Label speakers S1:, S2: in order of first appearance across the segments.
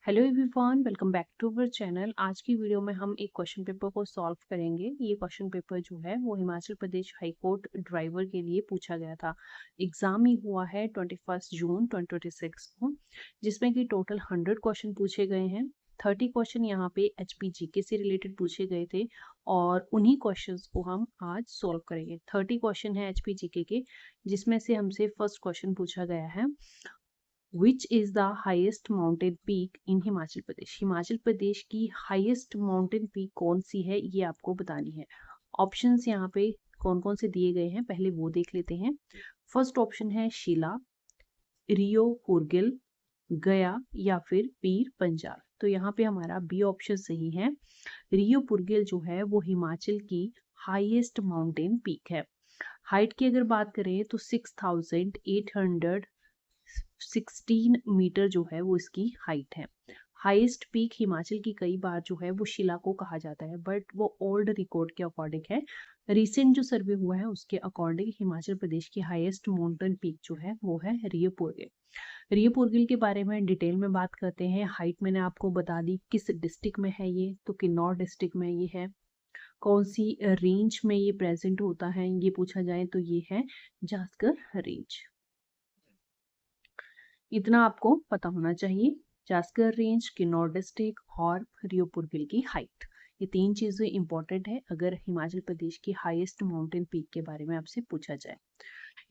S1: Hello everyone, welcome back to our channel. आज की video में हम एक क्वेश्चन पेपर को सॉल्व करेंगे। ये क्वेश्चन पेपर जो है वो Himachal Pradesh high court driver के लिए पूछा गया था। एग्जाम ही हुआ है 21 जून 2026 को, जिसमें कि टोटल 100 क्वेश्चन पूछे गए हैं। 30 क्वेश्चन यहाँ पे HPGK से रिलेटेड पूछे गए थे और उन्हीं क्वेश्चंस को हम आज सॉल्व करेंगे। 30 क्वेश्चन है HPGK के, जिसमें से हमसे फर्स्ट क्वेश्चन पूछा गया है, which is the highest mountain peak in Himachal Pradesh. Himachal Pradesh की हाईएस्ट माउंटेन पीक कौन सी है, ये आपको बतानी है। ऑप्शंस यहाँ पे कौन कौन से दिए गए हैं, पहले वो देख लेते हैं। फर्स्ट ऑप्शन है शिला, रियो कुर्गिल, गया या फिर पीर पंजाल। तो यहाँ पे हमारा बी ऑप्शन सही है। रियो पुरगिल जो है वो हिमाचल की हाईएस्ट माउंटेन पीक है। हाइट की अगर बात करें तो 6816 मीटर जो है वो इसकी हाइट है। हाईएस्ट पीक हिमाचल की कई बार जो है वो शिला को कहा जाता है, बट वो ओल्ड रिकॉर्ड के अकॉर्डिंग है। रिसेंट जो सर्वे हुआ है उसके अकॉर्डिंग हिमाचल प्रदेश की हाईएस्ट माउंटेन पीक जो है वो है रियो पुरगिल। रियो पुरगिल के बारे में डिटेल में बात करते हैं। हाइट मैंने आपको बता दी। किस डिस्ट्रिक्ट में है ये, तो किन्नौर डिस्ट्रिक्ट में ये है। कौन सी रेंज में ये प्रेजेंट होता है, ये पूछा जाए तो ये है जास्कर रेंज। इतना आपको पता होना चाहिए। जास्कर रेंज, किन्नौर डिस्ट्रिक्ट और रियो पुरगिल की हाइट, ये तीन चीजें इंपॉर्टेंट है अगर हिमाचल प्रदेश की हाईएस्ट माउंटेन पीक के बारे में आपसे पूछा जाए।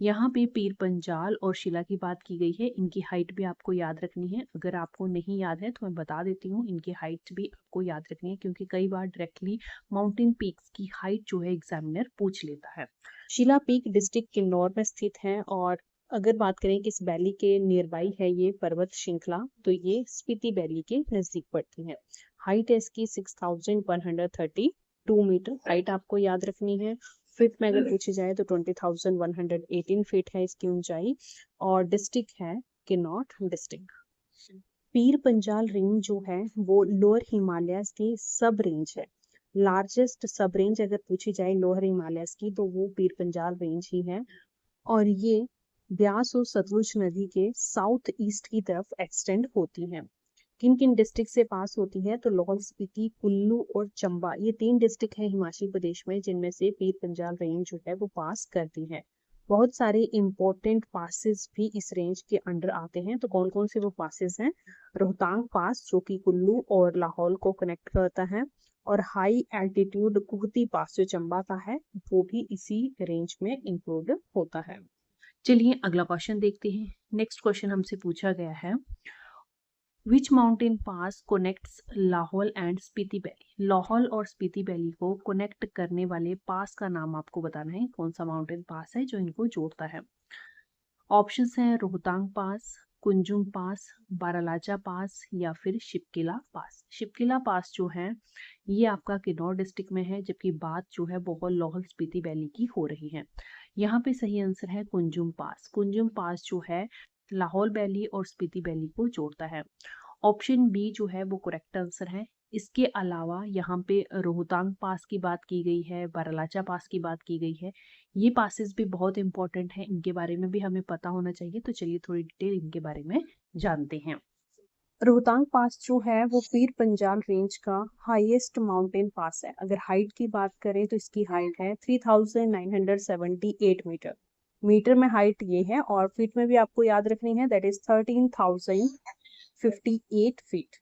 S1: यहाँ पे पीर पंजाल और शिला की बात की गई है। इनकी हाइट भी आपको याद रखनी है। अगर आपको नहीं याद है तो मैं बता देती हूँ, इनकी हाइट भी आपको याद रखनी है, क्योंकि कई बार डायरेक्टली माउंटेन पीक्स की हाइट जो है एग्जामिनर पूछ लेता है। शिला पीक डिस्ट्रिक्ट किन्नौर में स्थित है और अगर बात करें किस वैली के नियर बाई है ये पर्वत श्रृंखला, तो ये स्पीति वैली के नजदीक पड़ती है। हाइट है इसकी 6132 मीटर। हाइट आपको याद रखनी है। फीट में अगर पूछी जाए तो 20,118 फीट है इसकी ऊंचाई और डिस्ट्रिक्ट है किन्नौर डिस्ट्रिक्ट। पीर पंजाल रेंज जो है वो लोअर हिमालयस की सब रेंज है। लार्जेस्ट सब रेंज अगर पूछी जाए लोअर हिमालयस की तो वो पीर पंजाल रेंज ही है और ये ब्यास और सतलुज नदी के साउथ ईस्ट की तरफ एक्सटेंड होती है। किन किन डिस्ट्रिक्ट से पास होती है, तो लाहौल स्पीति, कुल्लू और चंबा, ये 3 डिस्ट्रिक्ट है हिमाचल प्रदेश में जिनमें से पीर पंजाल रेंज जो है वो पास करती है। बहुत सारे इंपॉर्टेंट पासेस भी इस रेंज के अंडर आते हैं। तो कौन कौन से वो पासेस हैं? रोहतांग पास जो कि कुल्लू और लाहौल को कनेक्ट करता है, और हाई एल्टीट्यूड कुहती पास जो चंबा का है वो भी इसी रेंज में इंक्लूड होता है। चलिए अगला क्वेश्चन देखते हैं। नेक्स्ट क्वेश्चन हमसे पूछा गया है, which mountain pass connects Lahaul and Spiti valley. Lahaul और स्पीति वैली को कनेक्ट करने वाले पास का नाम आपको बताना है। कौन सा माउंटेन पास है जो इनको जोड़ता है? ऑप्शंस हैं रोहतांग पास, कुंजुम पास, बारालाचा पास या फिर शिपकिला पास। शिपकिला पास जो है ये आपका किन्नौर डिस्ट्रिक्ट में है, जबकि बात जो है बहुत लाहौल स्पीति वैली की हो रही है। यहाँ पे सही आंसर है कुंजुम पास। कुंजुम पास जो है लाहौल वैली और स्पीति वैली को जोड़ता है। ऑप्शन बी जो है वो करेक्ट आंसर है। इसके अलावा यहाँ पे रोहतांग पास की बात की गई है, बारालाचा पास की बात की गई है। ये पासेस भी बहुत इंपॉर्टेंट हैं, इनके बारे में भी हमें पता होना चाहिए। तो चलिए थोड़ी डिटेल इनके बारे में जानते हैं। रोहतांग पास जो है वो पीर पंजाल रेंज का हाईएस्ट माउंटेन पास है। अगर हाइट की बात करें तो इसकी हाइट है 3,978 मीटर। मीटर में हाइट ये है और फीट में भी आपको याद रखनी है, दैट इज 13,058 फीट।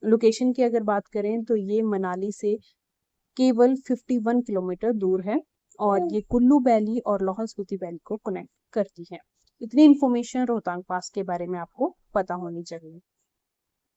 S1: लोकेशन की अगर बात करें तो ये मनाली से केवल 51 किलोमीटर दूर है और ये कुल्लू वैली और लाहौल स्पीति वैली को कनेक्ट करती है। इतनी इंफॉर्मेशन रोहतांग पास के बारे में आपको पता होनी चाहिए।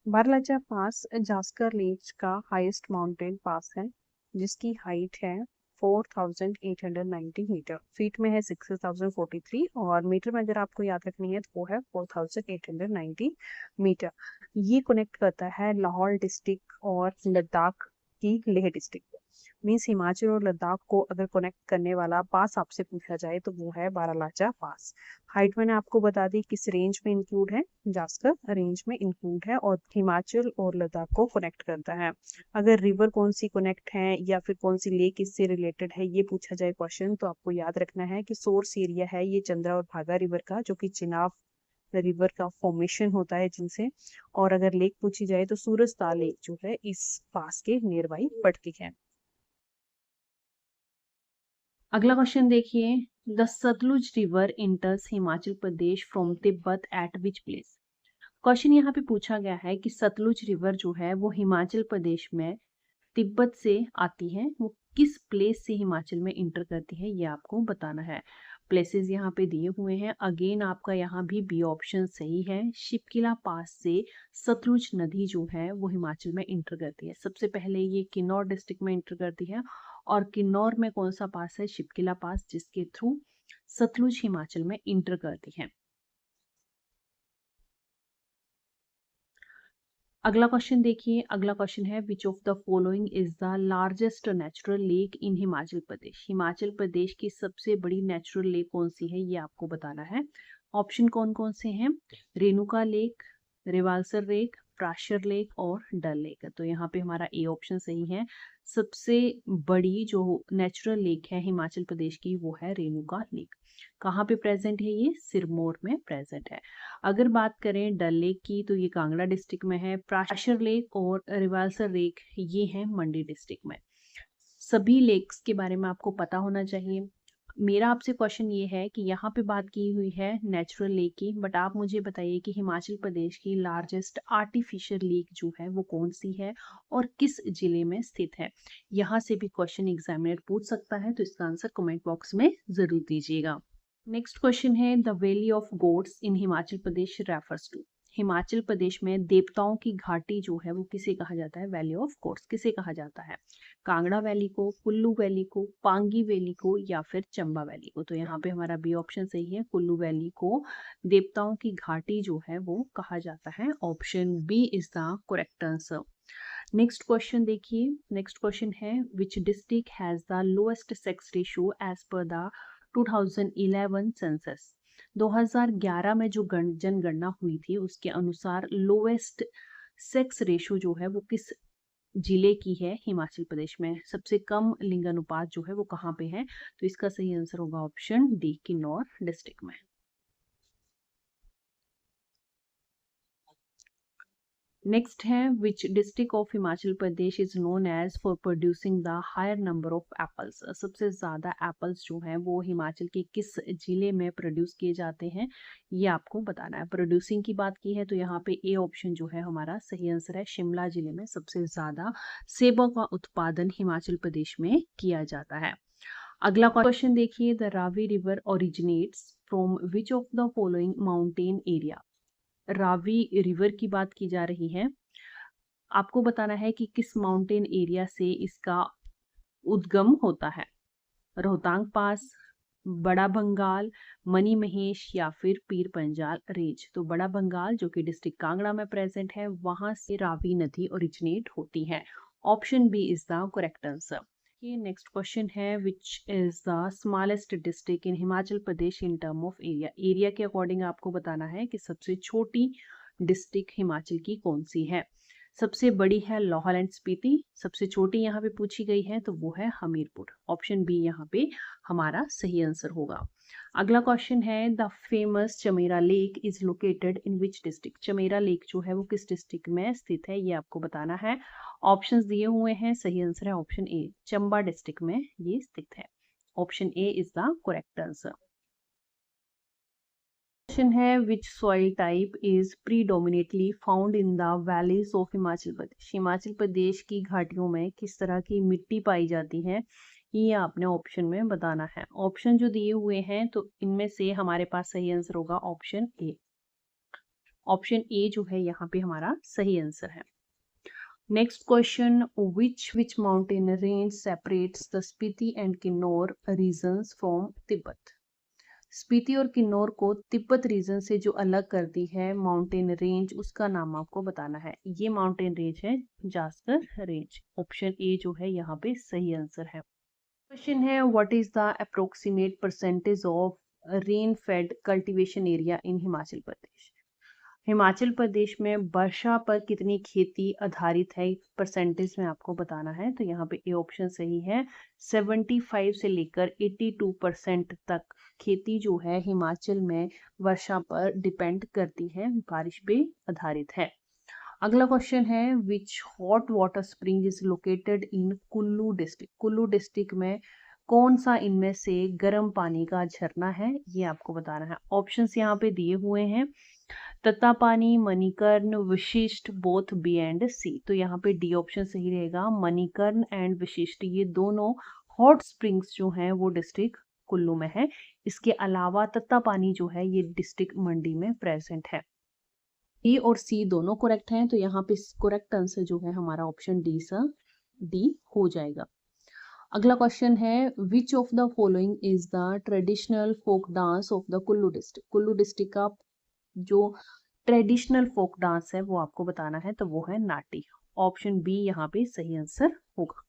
S1: बारालाचा पास जास्कर रेंज का हाईएस्ट माउंटेन पास है, जिसकी हाइट है 4,890 मीटर। फीट में है 60,043 और मीटर में अगर आपको याद रखनी है तो वो है 4,890 मीटर। ये कनेक्ट करता है लाहौल डिस्ट्रिक्ट और लद्दाख की लेह डिस्ट्रिक्ट। मीन्स हिमाचल और लद्दाख को अगर कनेक्ट करने वाला पास आपसे पूछा जाए तो वो है बारालाचा पास। हाइट मैंने आपको बता दी किस रेंज में इंक्लूड है, जास्कर रेंज में इंक्लूड है और हिमाचल और लद्दाख को कनेक्ट करता है। अगर रिवर कौन सी कनेक्ट है या फिर कौन सी लेक इससे रिलेटेड है ये पूछा जाए क्वेश्चन, तो आपको याद रखना है कि सोर्स एरिया है ये चंद्रा और भागा रिवर का, जो कि चिनाब रिवर का फॉर्मेशन होता है जिनसे। और अगर लेक पूछी जाए तो सूरजताल लेक जो है इस पास के नियर बाई पड़ती है। अगला क्वेश्चन देखिए, the Sutlej river enters Himachal Pradesh from Tibet at which place. Question यहाँ पे पूछा गया है कि सतलुज रिवर जो है वो हिमाचल प्रदेश में तिब्बत से आती है, वो किस प्लेस से हिमाचल में इंटर करती है ये आपको बताना है। प्लेसेस यहाँ पे दिए हुए हैं। अगेन आपका यहाँ भी बी ऑप्शन सही है। शिपकिला पास से सतलुज नदी जो है वो हिमाचल में इंटर करती है। सबसे पहले ये किन्नौर डिस्ट्रिक्ट में इंटर करती है। और किन्नौर में कौन सा पास है? शिपकिला पास, जिसके थ्रू सतलुज हिमाचल में इंटर करती है। अगला क्वेश्चन देखिए, अगला क्वेश्चन है which of the following is the largest natural lake in Himachal Pradesh. Himachal Pradesh की सबसे बड़ी नेचुरल लेक कौन सी है ये आपको बताना है। ऑप्शन कौन कौन से हैं? Renuka lake, Rewalsar lake, Prashar lake और डल लेक। तो यहाँ पे हमारा ए ऑप्शन सही है। सबसे बड़ी जो नेचुरल लेक है हिमाचल प्रदेश की वो है रेणुका लेक। कहाँ पे प्रेजेंट है? ये सिरमौर में प्रेजेंट है। अगर बात करें डल लेक की तो ये कांगड़ा डिस्ट्रिक्ट में है। प्राशर लेक और रिवाल्सर लेक ये है मंडी डिस्ट्रिक्ट में। सभी लेक्स के बारे में आपको पता होना चाहिए। मेरा आपसे क्वेश्चन ये है कि यहाँ पे बात की हुई है नेचुरल लेक की, बट आप मुझे बताइए कि हिमाचल प्रदेश की लार्जेस्ट आर्टिफिशियल लेक जो है वो कौन सी है और किस जिले में स्थित है। यहाँ से भी क्वेश्चन एग्जामिनर पूछ सकता है, तो इसका आंसर कमेंट बॉक्स में जरूर दीजिएगा। नेक्स्ट क्वेश्चन है the valley of gods in Himachal Pradesh refers to. Himachal Pradesh में देवताओं की घाटी जो है वो किसे कहा जाता है? वैली ऑफ गोड्स किसे कहा जाता है? कांगड़ा वैली को, कुल्लू वैली को, पांगी वैली को या फिर चंबा वैली को। तो यहाँ पे हमारा बी ऑप्शन सही है। कुल्लू वैली को देवताओं की घाटी जो है वो कहा जाता है। Option B is the correct answer. Next question देखिए, नेक्स्ट क्वेश्चन है which district has the lowest sex ratio as per the 2011 census. 2011 में जो जनगणना हुई थी उसके अनुसार लोएस्ट सेक्स रेशियो जो है वो किस जिले की है? हिमाचल प्रदेश में। सबसे कम लिंगानुपात जो है वो कहाँ पे है? तो इसका सही आंसर होगा ऑप्शन डी, किन्नौर डिस्ट्रिक्ट में। नेक्स्ट है which district of Himachal Pradesh is known as for producing the higher number of apples. सबसे ज्यादा एप्पल्स जो है वो हिमाचल के किस जिले में प्रोड्यूस किए जाते हैं ये आपको बताना है। प्रोड्यूसिंग की बात की है तो यहाँ पे ए ऑप्शन जो है हमारा सही आंसर है। शिमला जिले में सबसे ज्यादा सेबों का उत्पादन हिमाचल प्रदेश में किया जाता है। अगला क्वेश्चन देखिए, the Ravi river originates from which of the following mountain area. Ravi river की बात की जा रही है। आपको बताना है कि किस माउंटेन एरिया से इसका उद्गम होता है। रोहतांग पास, बड़ा बंगाल, मनी महेश या फिर पीर पंजाल रेंज। तो बड़ा बंगाल जो कि डिस्ट्रिक्ट कांगड़ा में प्रेजेंट है वहां से रावी नदी ओरिजिनेट होती है। Option B is the correct answer. ये नेक्स्ट क्वेश्चन है which is the smallest district in Himachal Pradesh in term of area. Area के अकॉर्डिंग आपको बताना है कि सबसे छोटी डिस्ट्रिक्ट हिमाचल की कौन सी है। सबसे बड़ी है लाहौल एंड स्पीति, सबसे छोटी यहाँ पे पूछी गई है तो वो है हमीरपुर। ऑप्शन बी यहाँ पे हमारा सही आंसर होगा। अगला क्वेश्चन है the famous Chamera lake is located in which district. Chamera lake जो है वो किस डिस्ट्रिक्ट में स्थित है ये आपको बताना है। ऑप्शंस दिए हुए हैं, सही आंसर है ऑप्शन ए, चंबा डिस्ट्रिक्ट में ये स्थित है। Option A is the correct answer. Question है which soil type is predominantly found in the valleys of Himachal Pradesh. Himachal Pradesh की घाटियों में किस तरह की मिट्टी पाई जाती है ये आपने ऑप्शन में बताना है। ऑप्शन जो दिए हुए हैं तो इनमें से हमारे पास सही आंसर होगा ऑप्शन ए। ऑप्शन ए जो है यहाँ पे हमारा सही आंसर है। Next question, which mountain range separates the Spiti and Kinnaur regions from Tibet. Spiti और किन्नौर को तिब्बत रीजन से जो अलग करती है माउंटेन रेंज उसका नाम आपको बताना है। ये माउंटेन रेंज है जास्कर रेंज। ऑप्शन ए जो है यहाँ पे सही आंसर है। क्वेश्चन है what is the approximate percentage of rain fed cultivation area in Himachal Pradesh. Himachal Pradesh में वर्षा पर कितनी खेती आधारित है, परसेंटेज में आपको बताना है। तो यहाँ पे ए ऑप्शन सही है। 75 से लेकर 82% तक खेती जो है हिमाचल में वर्षा पर डिपेंड करती है, बारिश पे आधारित है। अगला क्वेश्चन है, which hot water spring is located in Kullu district. Kullu district में कौन सा इनमें से गर्म पानी का झरना है, ये आपको बताना है। ऑप्शंस यहाँ पे दिए हुए हैं, Tattapani, Manikaran, Vashisht, both B and C. तो यहाँ पे डी ऑप्शन सही रहेगा। मणिकर्ण एंड वशिष्ठ ये दोनों हॉट स्प्रिंग्स जो हैं वो डिस्ट्रिक्ट कुल्लू में है। इसके अलावा तत्तापानी जो है ये डिस्ट्रिक्ट मंडी में प्रेजेंट है। ए और सी दोनों करेक्ट हैं, तो यहाँ पे करेक्ट आंसर जो है हमारा ऑप्शन डी सा डी हो जाएगा। अगला क्वेश्चन है, which of the following is the traditional folk dance of the Kullu district. Kullu district का जो ट्रेडिशनल फोक डांस है वो आपको बताना है, तो वो है नाटी। ऑप्शन बी यहाँ पे सही आंसर होगा।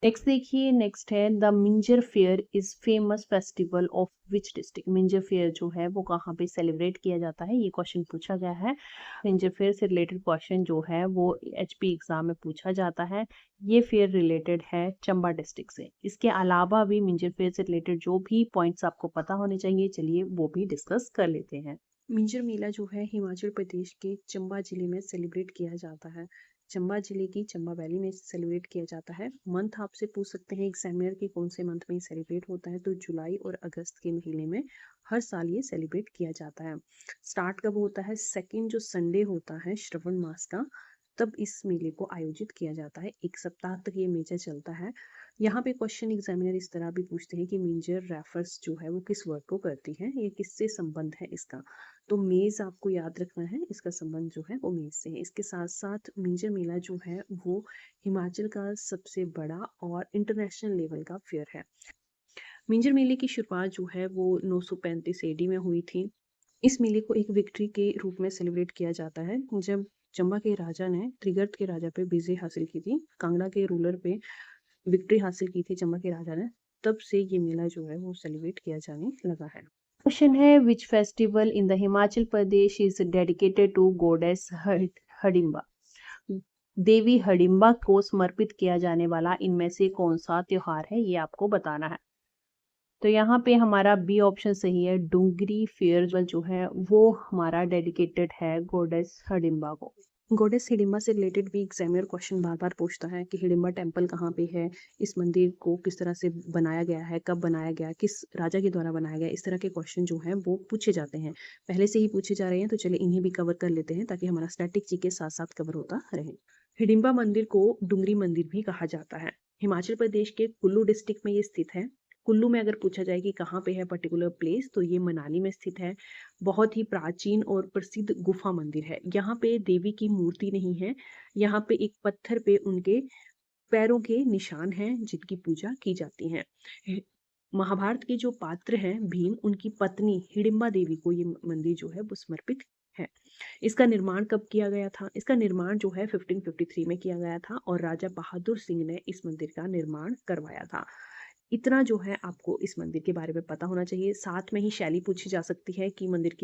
S1: नेक्स्ट देखिए, नेक्स्ट है, the Minjar fair is famous festival of which district. Minjar fair जो है वो कहाँ पे सेलिब्रेट किया जाता है, ये क्वेश्चन पूछा गया है। मिंजर फेयर से रिलेटेड क्वेश्चन जो है वो एचपी एग्जाम में पूछा जाता है। ये फेयर रिलेटेड है चंबा डिस्ट्रिक्ट से। इसके अलावा भी मिंजर फेयर से रिलेटेड जो भी पॉइंट्स आपको पता होने चाहिए, चलिए वो भी डिस्कस कर लेते हैं। मिंजर मेला जो है हिमाचल प्रदेश के चंबा जिले में सेलिब्रेट किया जाता है। चंबा जिले की चंबा वैली में सेलिब्रेट किया जाता है। मंथ आपसे पूछ सकते हैं एग्जामिनर के कौन से मंथ में सेलिब्रेट होता है, तो जुलाई और अगस्त के महीने में हर साल ये सेलिब्रेट किया जाता है। स्टार्ट कब होता है, सेकंड जो संडे होता है श्रवण मास का, तब इस मेले को आयोजित किया जाता है। एक सप्ताह तक ये मेला चलता है। यहाँ पे क्वेश्चन एग्जामिनर इस तरह भी पूछते हैं कि मिंजर रेफर्स जो है वो किस वर्ड को करती है, ये किससे संबंध है इसका। तो मेज आपको याद रखना है, इसका संबंध जो है वो मेज से है। इसके साथ साथ मिंजर मेला जो है वो हिमाचल का सबसे बड़ा और इंटरनेशनल लेवल का फेयर है। मिंजर मेले की शुरुआत जो है वो 935 एडी में हुई थी। इस मेले को एक विक्ट्री के रूप में सेलिब्रेट किया जाता है, जब चंबा के राजा ने त्रिगर्त के राजा पे विजय हासिल की थी, कांगड़ा के रूलर पे विक्ट्री हासिल की थी चंबा के राजा ने, तब से ये मेला जो है वो सेलिब्रेट किया जाने लगा है। क्वेश्चन है, which festival in the Himachal Pradesh is dedicated to goddess Hadimba. Devi Hadimba को समर्पित किया जाने वाला इनमें से कौन सा त्योहार है, ये आपको बताना है। तो यहाँ पे हमारा बी ऑप्शन सही है। डुंगरी फेयर जो है वो हमारा डेडिकेटेड है गॉडेस हडिम्बा को। गॉडेस हिडिम्बा से रिलेटेड भी एग्जामिनर क्वेश्चन बार बार पूछता है कि हिडिम्बा टेम्पल कहाँ पे है, इस मंदिर को किस तरह से बनाया गया है, कब बनाया गया, किस राजा के द्वारा बनाया गया, इस तरह के क्वेश्चन जो हैं वो पूछे जाते हैं, पहले से ही पूछे जा रहे हैं। तो चलिए इन्हें भी कवर कर लेते हैं ताकि हमारा स्टैटिक जी के साथ साथ कवर होता रहे। हिडिम्बा मंदिर को डुंगरी मंदिर भी कहा जाता है। हिमाचल प्रदेश के कुल्लू डिस्ट्रिक्ट में ये स्थित है। कुल्लू में अगर पूछा जाए कि कहाँ पे है पर्टिकुलर प्लेस, तो ये मनाली में स्थित है। बहुत ही प्राचीन और प्रसिद्ध गुफा मंदिर है। यहाँ पे देवी की मूर्ति नहीं है, यहाँ पे एक पत्थर पे उनके पैरों के निशान हैं जिनकी पूजा की जाती है। महाभारत के जो पात्र हैं भीम, उनकी पत्नी हिडिम्बा देवी को ये मंदिर जो है वो समर्पित है। इसका निर्माण कब किया गया था, इसका निर्माण जो है 1553 में किया गया था और राजा बहादुर सिंह ने इस मंदिर का निर्माण करवाया था। इतना जो है आपको इस मंदिर के बारे में पता होना चाहिए। साथ में ही शैली पूछी जा सकती है कि मंदिर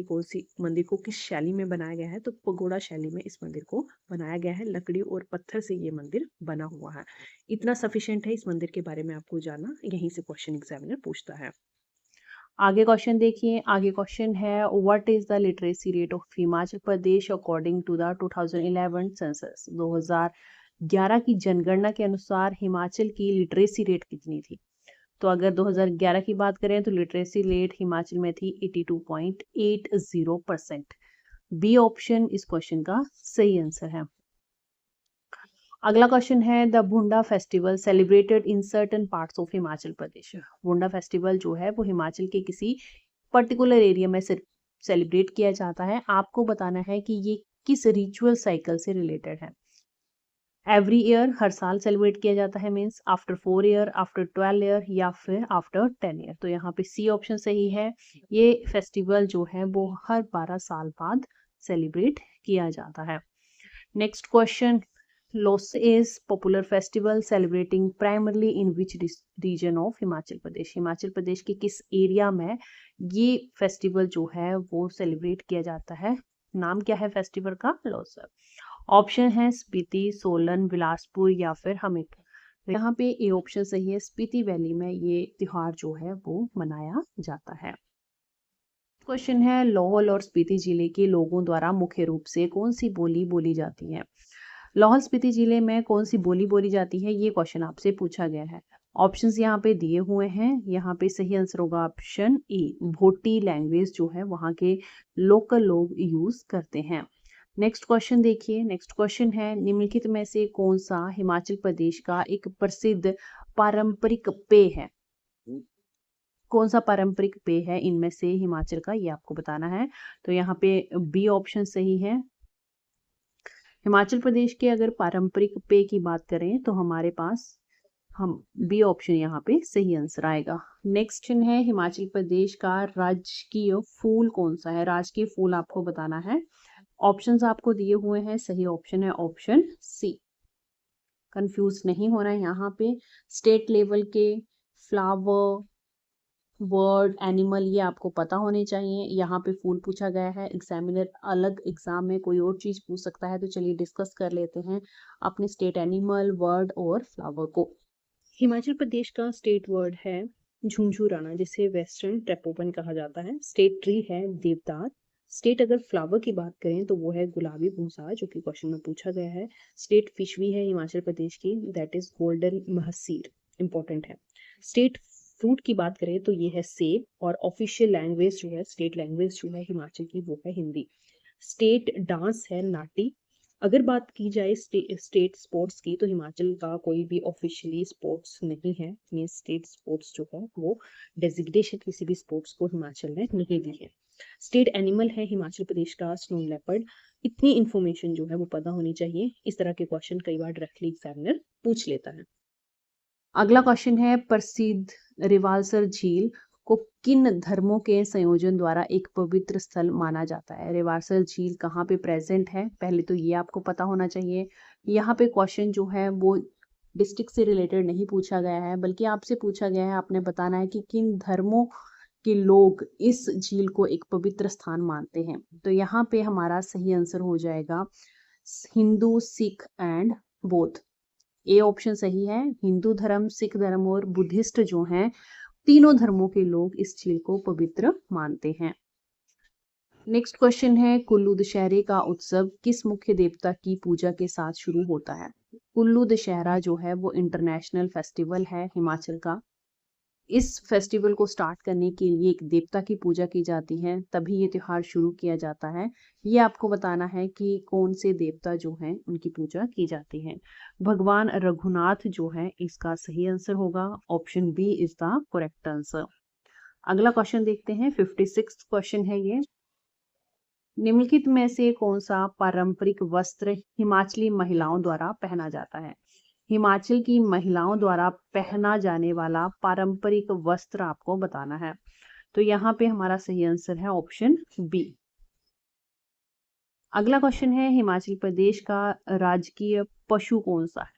S1: को किस शैली में बनाया गया है, तो पगोड़ा शैली में इस मंदिर को बनाया गया है। लकड़ी और पत्थर से ये मंदिर बना हुआ है। इतना सफिशिएंट है इस मंदिर के बारे में आपको जानना, यहीं से क्वेश्चन एग्जामिनर पूछता है। आगे क्वेश्चन देखिए, आगे क्वेश्चन है, what is the literacy rate of Himachal Pradesh according to the 2011 census. 2011 की जनगणना के अनुसार हिमाचल की लिटरेसी रेट कितनी थी। तो अगर 2011 की बात करें तो लिटरेसी रेट हिमाचल में थी 82.80%। बी ऑप्शन इस क्वेश्चन का सही आंसर है। अगला क्वेश्चन है, द भुंडा festival celebrated in certain parts of Himachal प्रदेश। भुंडा फेस्टिवल जो है वो हिमाचल के किसी पर्टिकुलर एरिया में सेलिब्रेट किया जाता है। आपको बताना है कि ये किस रिचुअल साइकिल से रिलेटेड है। एवरी ईयर, हर साल सेलिब्रेट किया जाता है, means after 4 year, after 12 year या फिर आफ्टर 10 ईयर। तो यहाँ पे सी ऑप्शन सही है। ये फेस्टिवल जो है वो हर 12 साल बाद सेलिब्रेट किया जाता है। Next question, Losar is popular festival celebrating primarily in which region of Himachal Pradesh. Himachal Pradesh के किस एरिया में ये फेस्टिवल जो है वो सेलिब्रेट किया जाता है? नाम क्या है फेस्टिवल का? लोसर। ऑप्शन है स्पीति, सोलन, बिलासपुर या फिर हमीरपुर। यहाँ पे ए ऑप्शन सही है, स्पीति वैली में ये त्योहार जो है वो मनाया जाता है। क्वेश्चन है लाहौल और स्पीति जिले के लोगों द्वारा मुख्य रूप से कौन सी बोली बोली जाती है? लाहौल स्पीति जिले में कौन सी बोली बोली जाती है, ये क्वेश्चन आपसे पूछा गया है। ऑप्शंस यहाँ पे दिए हुए हैं। यहाँ पे सही आंसर होगा ऑप्शन ए, भोटी लैंग्वेज जो है वहाँ के लोकल लोग यूज करते हैं। नेक्स्ट क्वेश्चन देखिए। नेक्स्ट क्वेश्चन है निम्नलिखित में से कौन सा हिमाचल प्रदेश का एक प्रसिद्ध पारंपरिक पेय है? कौन सा पारंपरिक पेय है इनमें से हिमाचल का, ये आपको बताना है। तो यहाँ पे बी ऑप्शन सही है। हिमाचल प्रदेश के अगर पारंपरिक पेय की बात करें तो हमारे पास हम बी ऑप्शन यहाँ पे सही आंसर आएगा। नेक्स्ट है हिमाचल प्रदेश का राजकीय फूल कौन सा है? राजकीय फूल आपको बताना है। ऑप्शंस आपको दिए हुए हैं। सही ऑप्शन है ऑप्शन सी। कंफ्यूज नहीं होना है यहाँ पे। स्टेट लेवल के फ्लावर, वर्ड, एनिमल ये आपको पता होने चाहिए। यहाँ पे फूल पूछा गया है। एग्जामिनर अलग एग्जाम में कोई और चीज पूछ सकता है, तो चलिए डिस्कस कर लेते हैं अपने स्टेट एनिमल, वर्ड और फ्लावर को। हिमाचल प्रदेश का स्टेट वर्ड है झुंझुराना, जिसे वेस्टर्न ट्रेपोपन कहा जाता है। स्टेट ट्री है देवदार। स्टेट अगर फ्लावर की बात करें तो वो है गुलाबी भूसा, जो कि क्वेश्चन में पूछा गया है। स्टेट फिश भी है हिमाचल प्रदेश की, that is golden mahseer, important है। स्टेट फ्रूट की बात करें तो ये है सेब, और ऑफिशियल लैंग्वेज जो है, स्टेट लैंग्वेज जो है हिमाचल की, वो है हिंदी। स्टेट डांस है नाटी। अगर बात की जाए स्टेट स्पोर्ट्स की, तो हिमाचल का कोई भी ऑफिशियली स्पोर्ट्स नहीं है। मीन स्टेट स्पोर्ट्स जो है वो डेजिग्नेशन किसी भी स्पोर्ट्स को हिमाचल ने नहीं दी है। स्टेट एनिमल है हिमाचल प्रदेश का स्नो लेपर्ड। इतनी इंफॉर्मेशन जो है वो पता होनी चाहिए। इस तरह के क्वेश्चन कई बार डायरेक्टली एग्जामिनर पूछ लेता है। अगला क्वेश्चन है प्रसिद्ध रिवाल्सर झील को किन धर्मों के संयोजन द्वारा एक पवित्र स्थल माना जाता है? रिवाल्सर झील कहाँ पे प्रेजेंट है, पहले तो ये आपको पता होना चाहिए। यहाँ पे क्वेश्चन जो है वो डिस्ट्रिक्ट से रिलेटेड नहीं पूछा गया है, बल्कि आपसे पूछा गया है, आपने बताना है कि किन धर्मों के लोग इस झील को एक पवित्र स्थान मानते हैं। तो यहाँ पे हमारा सही आंसर हो जाएगा हिंदू, सिख एंड बौद्ध। ए ऑप्शन सही है। हिंदू धर्म, सिख धर्म और बुद्धिस्ट जो हैं, तीनों धर्मों के लोग इस झील को पवित्र मानते हैं। नेक्स्ट क्वेश्चन है कुल्लू दशहरे का उत्सव किस मुख्य देवता की पूजा के साथ शुरू होता है? कुल्लू दशहरा जो है वो इंटरनेशनल फेस्टिवल है हिमाचल का। इस फेस्टिवल को स्टार्ट करने के लिए एक देवता की पूजा की जाती है, तभी ये त्योहार शुरू किया जाता है। ये आपको बताना है कि कौन से देवता जो हैं उनकी पूजा की जाती है। भगवान रघुनाथ जो है इसका सही आंसर होगा। Option B is the correct answer. अगला क्वेश्चन देखते हैं। 56 क्वेश्चन है ये। निम्नलिखित में से कौन सा पारंपरिक वस्त्र हिमाचली महिलाओं द्वारा पहना जाता है? हिमाचल की महिलाओं द्वारा पहना जाने वाला पारंपरिक वस्त्र आपको बताना है। तो यहाँ पे हमारा सही आंसर है ऑप्शन बी। अगला क्वेश्चन है हिमाचल प्रदेश का राजकीय पशु कौन सा है?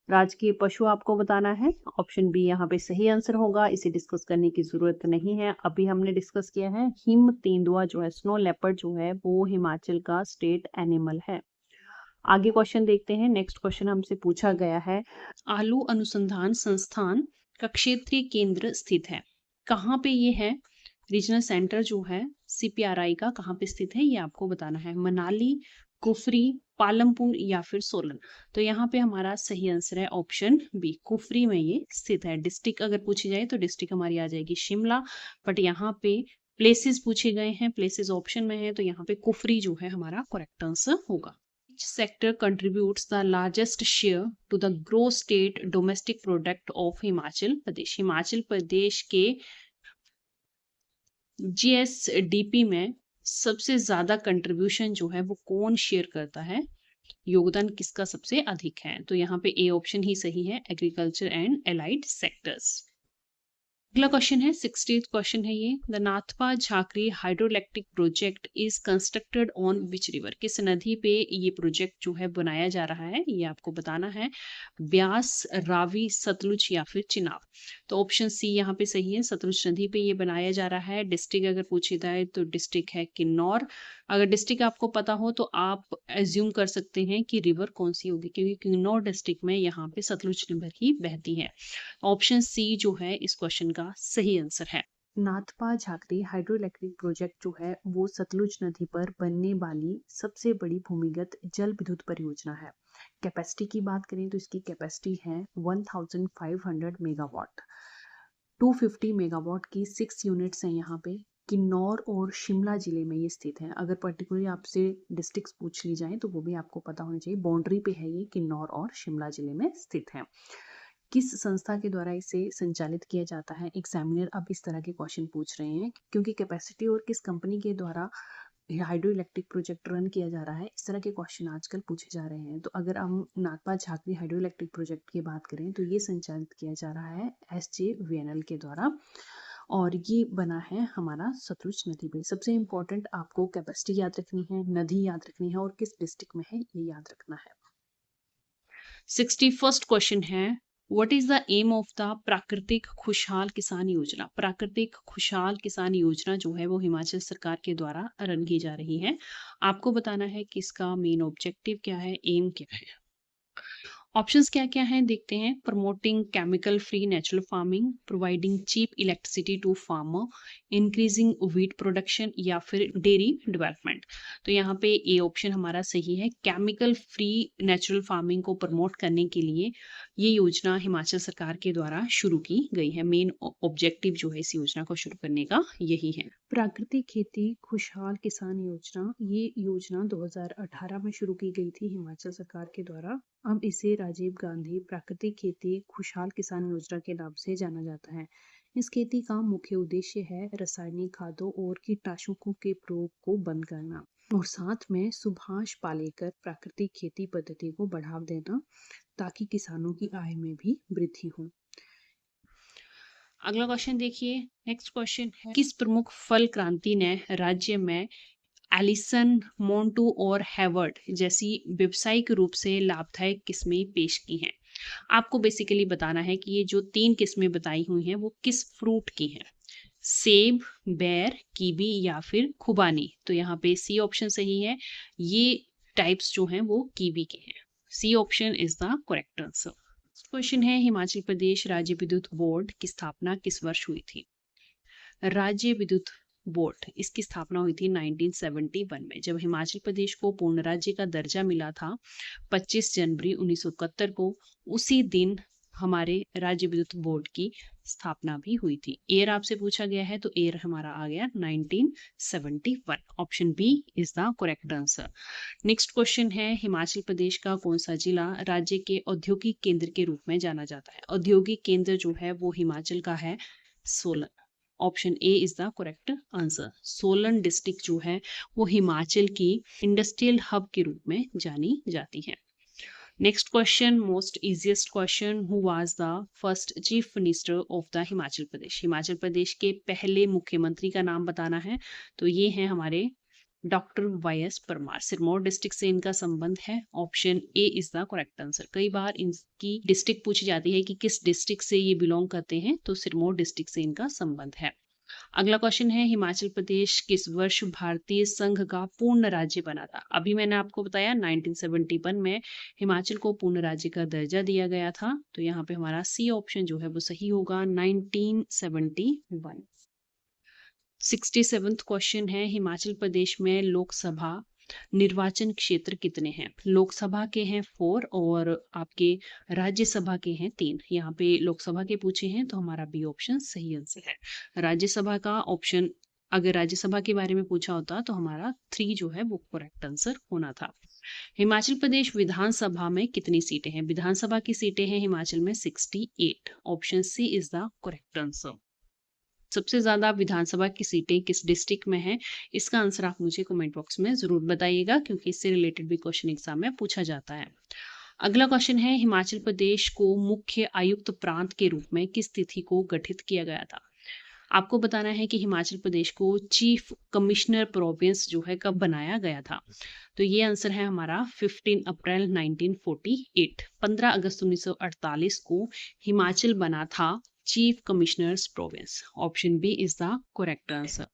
S1: राजकीय पशु आपको बताना है। ऑप्शन बी यहाँ पे सही आंसर होगा। इसे डिस्कस करने की जरूरत नहीं है, अभी हमने डिस्कस किया है। हिम तेंदुआ जो है, स्नो लेपर्ड जो है, वो हिमाचल का स्टेट एनिमल है। आगे क्वेश्चन देखते हैं। नेक्स्ट क्वेश्चन हमसे पूछा गया है आलू अनुसंधान संस्थान का क्षेत्रीय केंद्र स्थित है, कहाँ पे ये है? रीजनल सेंटर जो है CPRI का कहाँ पे स्थित है, ये आपको बताना है। मनाली, कुफरी, पालमपुर या फिर सोलन। तो यहाँ पे हमारा सही आंसर है ऑप्शन बी, कुफरी में ये स्थित है। डिस्ट्रिक्ट अगर पूछी जाए तो डिस्ट्रिक्ट हमारी आ जाएगी शिमला, बट यहाँ पे प्लेसेस पूछे गए हैं, प्लेसेस ऑप्शन में है, तो यहाँ पे कुफरी जो है हमारा करेक्ट आंसर होगा। Which sector contributes the largest share to the gross state domestic product of Himachal Pradesh? Himachal Pradesh के GSDP में सबसे ज्यादा कंट्रीब्यूशन जो है वो कौन शेयर करता है? योगदान किसका सबसे अधिक है? तो यहाँ पे ए ऑप्शन ही सही है, एग्रीकल्चर एंड एलाइड सेक्टर्स। अगला क्वेश्चन है 60th क्वेश्चन है ये, the Nathpa Jhakri hydroelectric project is constructed on which river, किस नदी पे ये प्रोजेक्ट जो है बनाया जा रहा है, ये आपको बताना है। ब्यास, रावी, सतलुज या फिर चिनाब। तो ऑप्शन सी यहाँ पे सही है, सतलुज नदी पे ये बनाया जा रहा है। डिस्ट्रिक्ट अगर पूछे जाए तो डिस्ट्रिक्ट है किन्नौर। अगर डिस्ट्रिक्ट आपको पता हो तो आप एज्यूम कर सकते हैं कि रिवर कौन सी होगी, क्योंकि किन्नौर डिस्ट्रिक्ट में यहाँ पे सतलुज रिवर ही बहती है। ऑप्शन सी जो है इस क्वेश्चन का सही आंसर है। नाथपा झाकरी हाइड्रोइलेक्ट्रिक प्रोजेक्ट जो है वो सतलुज नदी पर बनने वाली सबसे बड़ी भूमिगत जल विद्युत परियोजना है। कैपेसिटी की बात करें तो इसकी कैपेसिटी है 1500 मेगावाट। 250 मेगावाट की 6 यूनिट्स हैं यहाँ पे। किन्नौर और शिमला जिले में ये स्थित है। अगर पर्टिकुलरली आपसे डिस्ट्रिक्ट्स पूछ ली जाए तो वो भी आपको पता होना चाहिए। बाउंड्री पे है ये, किन्नौर और शिमला जिले में स्थित है। किस संस्था के द्वारा इसे संचालित किया जाता है? एग्जामिनर अब इस तरह के क्वेश्चन पूछ रहे हैं क्योंकि कैपेसिटी और किस कंपनी के द्वारा हाइड्रो इलेक्ट्रिक प्रोजेक्ट रन किया जा रहा है, इस तरह के क्वेश्चन आजकल पूछे जा रहे हैं। तो अगर हम Nathpa Jhakri hydro electric project की बात करें तो ये संचालित किया जा रहा है SJVNL के द्वारा और ये बना है हमारा सतलुज नदी पे। सबसे इम्पोर्टेंट आपको कैपेसिटी याद रखनी है, नदी याद रखनी है और किस डिस्ट्रिक्ट में है ये याद रखना है। 61st क्वेश्चन है, what is the aim of the Prakritik Khushhal किसान योजना? प्राकृतिक खुशहाल किसान योजना जो है वो हिमाचल सरकार के द्वारा रन की जा रही है। आपको बताना है कि इसका मेन ऑब्जेक्टिव क्या है, एम क्या है। ऑप्शंस क्या क्या हैं देखते हैं। Promoting chemical free natural farming, providing cheap electricity to farmer, increasing wheat production या फिर डेयरी डेवलपमेंट। तो यहाँ पे ए ऑप्शन हमारा सही है। केमिकल फ्री नेचुरल फार्मिंग को प्रमोट करने के लिए ये योजना हिमाचल सरकार के द्वारा शुरू की गई है। मेन ऑब्जेक्टिव जो है इस योजना को शुरू करने का यही है। प्राकृतिक खेती खुशहाल किसान योजना, ये योजना 2018 में शुरू की गई थी हिमाचल सरकार के द्वारा। अब इसे राजीव गांधी प्राकृतिक खेती खुशहाल किसान योजना के नाम से जाना जाता है। इस खेती का मुख्य उद्देश्य है रासायनिक खादों और कीटनाशकों के प्रयोग को बंद करना और साथ में सुभाष पालेकर प्राकृतिक खेती पद्धति को बढ़ावा देना ताकि किसानों की आय में भी वृद्धि हो। अगला क्वेश्चन देखिए, नेक्स्ट क्वेश्चन है, किस प्रमुख फल क्रांति ने राज्य में एलिसन, मोंटू और हैवर्ड जैसी व्यावसायिक रूप से लाभदायक किस्में पेश की हैं? आपको बेसिकली बताना है कि ये जो 3 किस्में बताई हुई हैं वो किस फ्रूट की हैं। सेब, बेर, कीवी या फिर खुबानी। तो यहाँ पे सी ऑप्शन सही है। ये टाइप्स जो हैं वो कीवी के हैं। C option is the correct answer. Question है, हिमाचल प्रदेश राज्य विद्युत बोर्ड की स्थापना किस वर्ष हुई थी? राज्य विद्युत बोर्ड इसकी स्थापना हुई थी 1971 में, जब हिमाचल प्रदेश को पूर्ण राज्य का दर्जा मिला था 25 जनवरी 1971 को। उसी दिन हमारे राज्य विद्युत बोर्ड की स्थापना भी हुई थी। ईयर आपसे पूछा गया है तो ईयर हमारा आ गया 1971। Option B is the correct answer. Next question है, हिमाचल प्रदेश का कौन सा जिला राज्य के औद्योगिक केंद्र के रूप में जाना जाता है? औद्योगिक केंद्र जो है वो हिमाचल का है Solan. Option A is the correct answer. Solan district जो है वो हिमाचल की इंडस्ट्रियल हब के रूप में जानी जाती है। Next question, most easiest question, who was the first chief minister of the Himachal Pradesh? Himachal Pradesh के पहले मुख्यमंत्री का नाम बताना है। तो ये हैं हमारे doctor YS Parmar. Sirmaur district से इनका संबंध है। Option A is the correct answer. कई बार इनकी डिस्ट्रिक्ट पूछी जाती है कि किस डिस्ट्रिक्ट से ये बिलोंग करते हैं, तो सिरमौर डिस्ट्रिक्ट से इनका संबंध है। अगला क्वेश्चन है, हिमाचल प्रदेश किस वर्ष भारतीय संघ का पूर्ण राज्य बना था? अभी मैंने आपको बताया 1971 में हिमाचल को पूर्ण राज्य का दर्जा दिया गया था। तो यहाँ पे हमारा सी ऑप्शन जो है वो सही होगा, 1971। 67th क्वेश्चन है, हिमाचल प्रदेश में लोकसभा निर्वाचन क्षेत्र कितने हैं? लोकसभा के हैं 4 और आपके राज्यसभा के हैं 3। यहाँ पे लोकसभा के पूछे हैं तो हमारा बी ऑप्शन सही आंसर है। राज्यसभा का ऑप्शन, अगर राज्यसभा के बारे में पूछा होता तो हमारा 3 जो है वो करेक्ट आंसर होना था। हिमाचल प्रदेश विधानसभा में कितनी सीटें हैं? विधानसभा की सीटें हैं हिमाचल में 68। Option C is the correct answer. सबसे ज्यादा विधानसभा की सीटें किस डिस्ट्रिक्ट में हैं? इसका आंसर आप मुझे कमेंट बॉक्स में जरूर बताइएगा क्योंकि इससे रिलेटेड भी क्वेश्चन एग्जाम में पूछा जाता है। अगला क्वेश्चन है, हिमाचल प्रदेश को मुख्य आयुक्त प्रांत के रूप में किस तिथि को गठित किया गया था? आपको बताना है कि हिमाचल प्रदेश को चीफ कमिश्नर प्रोविंस जो है कब बनाया गया था। तो ये आंसर है हमारा 15 अप्रैल 1948। 15 अगस्त 1948 को हिमाचल बना था chief commissioners province. Option B is the correct answer.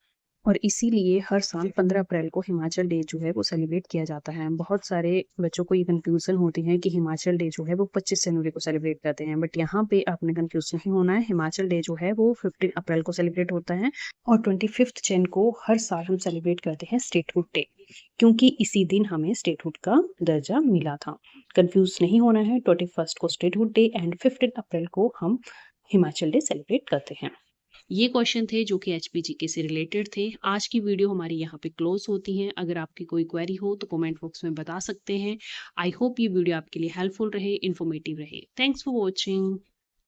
S1: और इसीलिए हर साल 15 अप्रैल को हिमाचल डे जो है वो सेलिब्रेट किया जाता है। बहुत सारे बच्चों को ये कंफ्यूजन होती है कि हिमाचल डे जो है वो 25 जनवरी को सेलिब्रेट करते हैं, बट यहाँ पे आपने कंफ्यूज नहीं होना है। हिमाचल डे जो है वो 15 अप्रैल को सेलिब्रेट होता है और 25 जन को हर साल हम सेलिब्रेट करते हैं स्टेटहुड डे, क्योंकि इसी दिन हमें स्टेटहुड का दर्जा मिला था। कंफ्यूज नहीं होना है। 21 को स्टेटहुड डे एंड 15 अप्रैल को हम हिमाचल डे सेलिब्रेट करते हैं। ये क्वेश्चन थे जो कि एचपीजीके से रिलेटेड थे। आज की वीडियो हमारी यहाँ पे क्लोज होती है। अगर आपकी कोई क्वेरी हो तो कमेंट बॉक्स में बता सकते हैं। आई होप ये वीडियो आपके लिए हेल्पफुल रहे, इन्फॉर्मेटिव रहे। Thanks for watching.